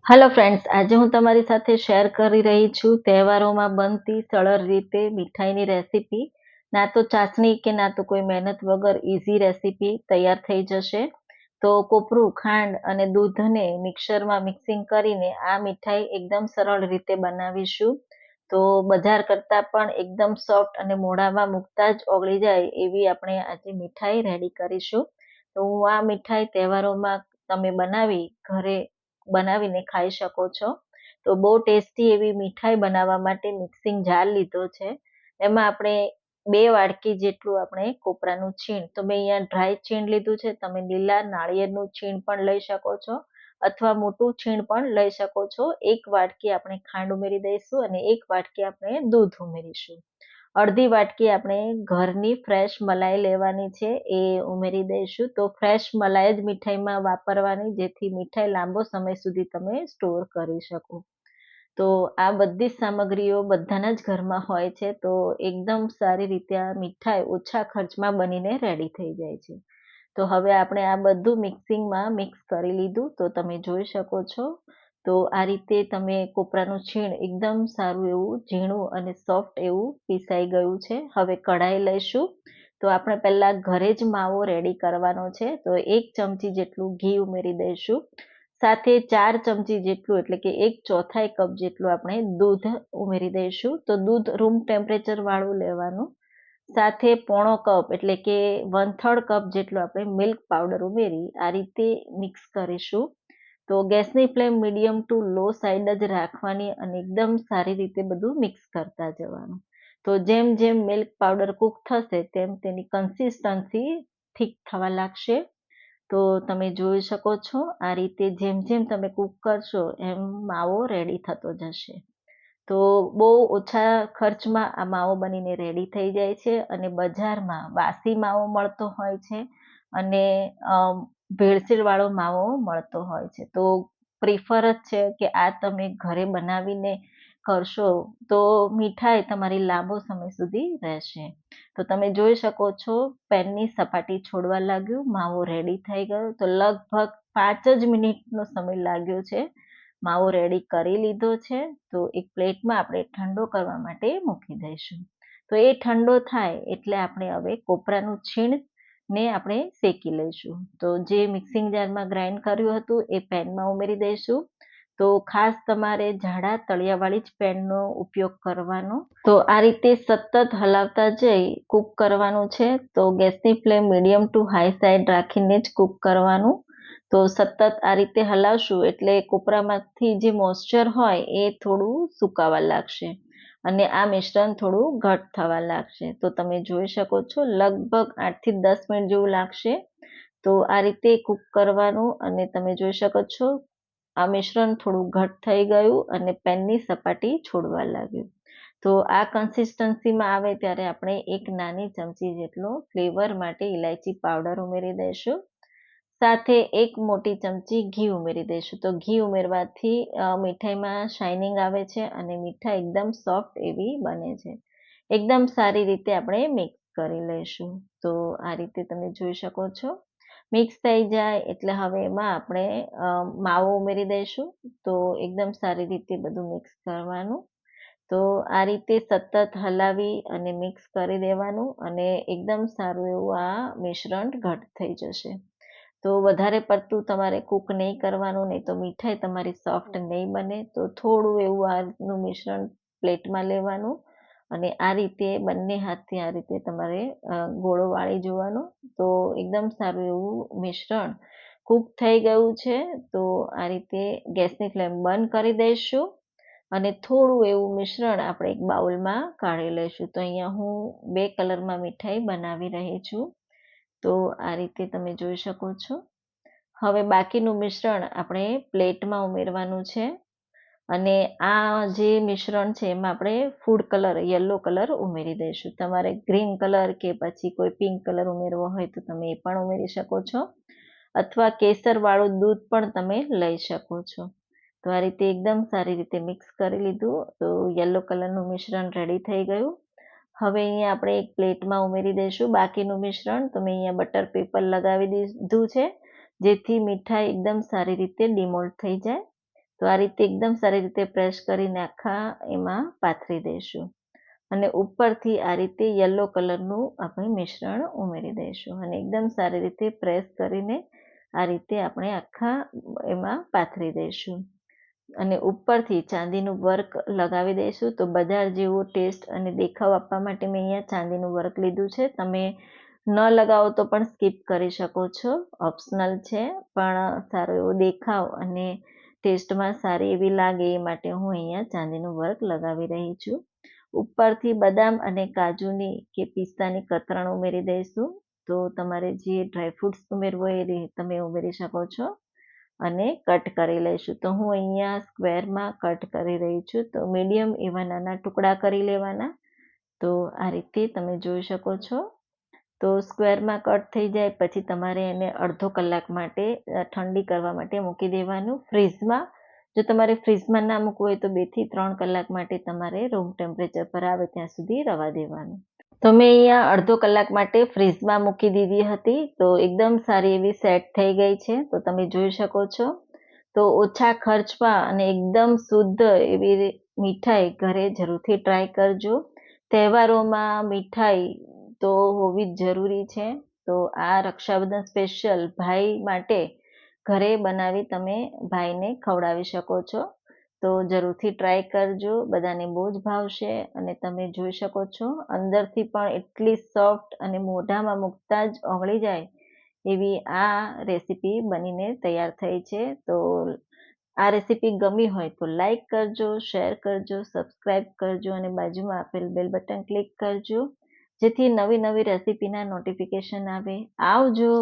Hello friends, આજે હું તમારી સાથે શેર કરી રહી છું તહેવારોમાં બનતી સરળ રીતે મીઠાઈની રેસીપી. ના તો ચાસણી કે ના તો કોઈ મહેનત વગર ઇઝી રેસીપી તૈયાર થઈ જશે. તો કોપરું, ખાંડ અને દૂધને મિક્સરમાં મિક્સિંગ કરીને આ મીઠાઈ એકદમ સરળ રીતે બનાવીશું. તો બજાર કરતાં પણ એકદમ સોફ્ટ અને મોઢામાં મૂકતા જ ઓગળી જાય એવી આપણે આજે મીઠાઈ રેડી કરીશું. તો હું આ મીઠાઈ તહેવારોમાં તમે ઘરે બનાવીને ખાઈ શકો છો. તો બહુ ટેસ્ટી એવી મીઠાઈ બનાવવા માટે મિક્સિંગ જાર લીધો છે. એમાં આપણે 2 વાટકી જેટલું આપણે કોપરાનું છીણ, તો મેં અહીંયા ડ્રાય છીણ લીધું છે. તમે લીલા નાળિયેરનું છીણ પણ લઈ શકો છો અથવા મોટું છીણ પણ લઈ શકો છો. 1 વાટકી આપણે ખાંડ ઉમેરી દઈશું અને 1 વાટકી આપણે દૂધ ઉમેરીશું. અડધી વાટકી આપણે ઘરની ફ્રેશ મલાઈ લેવાની છે, એ ઉમેરી દઈશું. તો ફ્રેશ મલાઈ જ મીઠાઈમાં વાપરવાની, જેથી મીઠાઈ લાંબો સમય સુધી તમે સ્ટોર કરી શકો. તો આ બધી જ સામગ્રીઓ બધાના જ ઘરમાં હોય છે, તો એકદમ સારી રીતે આ મીઠાઈ ઓછા ખર્ચમાં બનીને રેડી થઈ જાય છે. તો હવે આપણે આ બધું મિક્સિંગમાં મિક્સ કરી લીધું, તો તમે જોઈ શકો છો. તો આ રીતે તમે કોપરાનું છીણ એકદમ સારું એવું ઝીણું અને સોફ્ટ એવું પીસાઈ ગયું છે. હવે કઢાઈ લઈશું. તો આપણે પહેલાં ઘરે જ માવો રેડી કરવાનો છે. તો 1 ચમચી જેટલું ઘી ઉમેરી દઈશું. સાથે 4 ચમચી જેટલું એટલે કે 1/4 કપ જેટલું આપણે દૂધ ઉમેરી દઈશું. તો દૂધ રૂમ ટેમ્પરેચર વાળું લેવાનું. સાથે પોણો કપ એટલે કે 1/3 કપ જેટલું આપણે મિલ્ક પાવડર ઉમેરી આ રીતે મિક્સ કરીશું. તો ગેસની ફ્લેમ મીડિયમ ટુ લો સાઈડ જ રાખવાની અને એકદમ સારી રીતે બધું મિક્સ કરતા જવાનું. તો જેમ જેમ મિલ્ક પાવડર કૂક થશે તેમ તેની કન્સિસ્ટન્સી થીક થવા લાગશે. તો તમે જોઈ શકો છો આ રીતે જેમ જેમ તમે કૂક કરશો એમ માવો રેડી થતો જશે. તો બહુ ઓછા ખર્ચમાં આ માવો બનીને રેડી થઈ જાય છે અને બજારમાં વાસી માવો મળતો હોય છે અને ભેળસેળવાળો માવો મળતો હોય છે. તો પ્રિફર જ છે કે આ તમે ઘરે બનાવીને કરશો તો મીઠાઈ તમારી લાંબો સમય સુધી રહેશે. તો તમે જોઈ શકો છો પેનની સપાટી છોડવા લાગ્યું, માવો રેડી થઈ ગયો. તો લગભગ 5 જ મિનિટનો સમય લાગ્યો છે. માવો રેડી કરી લીધો છે. તો એક પ્લેટમાં આપણે ઠંડો કરવા માટે મૂકી દઈશું. તો એ ઠંડો થાય એટલે આપણે હવે કોપરાનું છીણને આપણે શેકી લઈશું. તો જે મિક્સિંગ જારમાં ગ્રાઇન્ડ કર્યું હતું એ પેનમાં ઉમેરી દઈશું. તો ખાસ તમારે જાડા તળિયાવાળી જ પેનનો ઉપયોગ કરવાનો. તો આ રીતે સતત હલાવતા જઈ કૂક કરવાનું છે. તો ગેસની flame medium two high side રાખીને જ કૂક કરવાનું. તો સતત આ રીતે હલાવશું એટલે કોપરામાંથી જે મોઇસ્ચર હોય એ થોડું સુકાવા લાગશે અને આ મિશ્રણ થોડું ઘટ થવા લાગશે. તો તમે જોઈ શકો છો લગભગ 8 થી 10 મિનિટ જેવું લાગશે. તો આ રીતે કૂક કરવાનું અને તમે જોઈ શકો છો આ મિશ્રણ થોડું ઘટ થઈ ગયું અને પેનની સપાટી છોડવા લાગ્યું. તો આ કન્સિસ્ટન્સીમાં આવે ત્યારે આપણે 1 નાની ચમચી જેટલો ફ્લેવર માટે ઇલાયચી પાવડર ઉમેરી દઈશું. સાથે 1 મોટી ચમચી ઘી ઉમેરી દઈશું. તો ઘી ઉમેરવાથી મીઠાઈમાં શાઇનિંગ આવે છે અને મીઠાઈ એકદમ સોફ્ટ એવી બને છે. એકદમ સારી રીતે આપણે મિક્સ કરી લઈશું. તો આ રીતે તમે જોઈ શકો છો. મિક્સ થઈ જાય એટલે હવે એમાં આપણે માવો ઉમેરી દઈશું. તો એકદમ સારી રીતે બધું મિક્સ કરવાનું. તો આ રીતે સતત હલાવી અને મિક્સ કરી દેવાનું અને એકદમ સારું એવું આ મિશ્રણ ઘટ થઈ જશે. તો વધારે પડતું તમારે કૂક નહીં કરવાનું, નહીં તો મીઠાઈ તમારી સોફ્ટ નહીં બને. તો થોડું એવું આનું મિશ્રણ પ્લેટમાં લેવાનું અને આ રીતે બંને હાથથી આ રીતે તમારે ગોળો વાળી જોવાનો. તો એકદમ સારું એવું મિશ્રણ કૂક થઈ ગયું છે. તો આ રીતે ગેસની ફ્લેમ બંધ કરી દઈશું અને થોડું એવું મિશ્રણ આપણે એક બાઉલમાં કાઢી લઈશું. તો અહીંયા હું 2 કલરમાં મીઠાઈ બનાવી રહી છું. તો આ રીતે તમે જોઈ શકો છો. હવે બાકીનું મિશ્રણ આપણે પ્લેટમાં ઉમેરવાનું છે અને આ જે મિશ્રણ છે એમાં આપણે ફૂડ કલર યલો કલર ઉમેરી દઈશું. તમારે ગ્રીન કલર કે પછી કોઈ પિંક કલર ઉમેરવો હોય તો તમે એ પણ ઉમેરી શકો છો અથવા કેસરવાળું દૂધ પણ તમે લઈ શકો છો. તો આ રીતે એકદમ સારી રીતે મિક્સ કરી લીધું. તો યલો કલરનું મિશ્રણ રેડી થઈ ગયું. હવે અહીંયા આપણે એક પ્લેટમાં ઉમેરી દઈશું બાકીનું મિશ્રણ. તો મેં અહીંયા બટર પેપર લગાવી દીધું છે જેથી મીઠાઈ એકદમ સારી રીતે ડિમોલ્ડ થઈ જાય. તો તો આ રીતે એકદમ સારી રીતે પ્રેસ કરીને આખા એમાં પાથરી દઈશું અને ઉપરથી આ રીતે યલો કલરનું આપણે મિશ્રણ ઉમેરી દઈશું અને એકદમ સારી રીતે પ્રેસ કરીને આ રીતે આપણે આખા એમાં પાથરી દઈશું અને ઉપરથી ચાંદીનું વર્ક લગાવી દઈશું. તો બજાર જેવો ટેસ્ટ અને દેખાવ આપવા માટે મેં અહીંયા ચાંદીનું વર્ક લીધું છે. તમે ન લગાવો તો પણ સ્કીપ કરી શકો છો, ઓપ્શનલ છે, પણ સારો એવો દેખાવ અને ટેસ્ટમાં સારી એવી લાગે એ માટે હું અહીંયા ચાંદીનું વર્ક લગાવી રહી છું. ઉપરથી બદામ અને કાજુની કે પિસ્તાની કતરણ ઉમેરી દઈશું. તો તમારે જે ડ્રાયફ્રૂટ્સ ઉમેરવો એ તમે ઉમેરી શકો છો અને કટ કરી લઈશું. તો હું અહીંયા સ્ક્વેરમાં કટ કરી રહી છું. તો મીડિયમ એવા નાના ટુકડા કરી લેવાના. તો આ રીતે તમે જોઈ શકો છો. તો સ્ક્વેરમાં કટ થઈ જાય પછી તમારે એને અડધો કલાક માટે ઠંડી કરવા માટે મૂકી દેવાનું ફ્રીઝમાં. જો તમારે ફ્રીઝમાં ના મૂકવું હોય તો 2 થી 3 કલાક માટે તમારે રૂમ ટેમ્પરેચર પર આવે ત્યાં સુધી રવા દેવાનું. તો મેં અહીંયા અડધો કલાક માટે ફ્રીઝમાં મૂકી દીધી હતી. તો એકદમ સારી એવી સેટ થઈ ગઈ છે. તો તમે જોઈ શકો છો. તો ઓછા ખર્ચમાં અને એકદમ શુદ્ધ એવી મીઠાઈ ઘરે જરૂરથી ટ્રાય કરજો. તહેવારોમાં મીઠાઈ તો હોવી જ જરૂરી છે. તો આ રક્ષાબંધન સ્પેશિયલ ભાઈ માટે ઘરે બનાવી તમે ભાઈને ખવડાવી શકો છો. તો જરૂરથી ટ્રાય કરજો, બધાને બહુ જ ભાવશે અને તમે જોઈ શકો છો અંદરથી પણ એટલી સોફ્ટ અને મોઢામાં મૂકતા જ ઓગળી જાય એવી આ રેસીપી બનીને તૈયાર થઈ છે. તો આ રેસીપી ગમી હોય તો લાઈક કરજો, શેર કરજો, સબસ્ક્રાઈબ કરજો અને બાજુમાં આપેલ બેલ બટન ક્લિક કરજો જેથી નવી નવી રેસીપીના નોટિફિકેશન આવે. આવજો.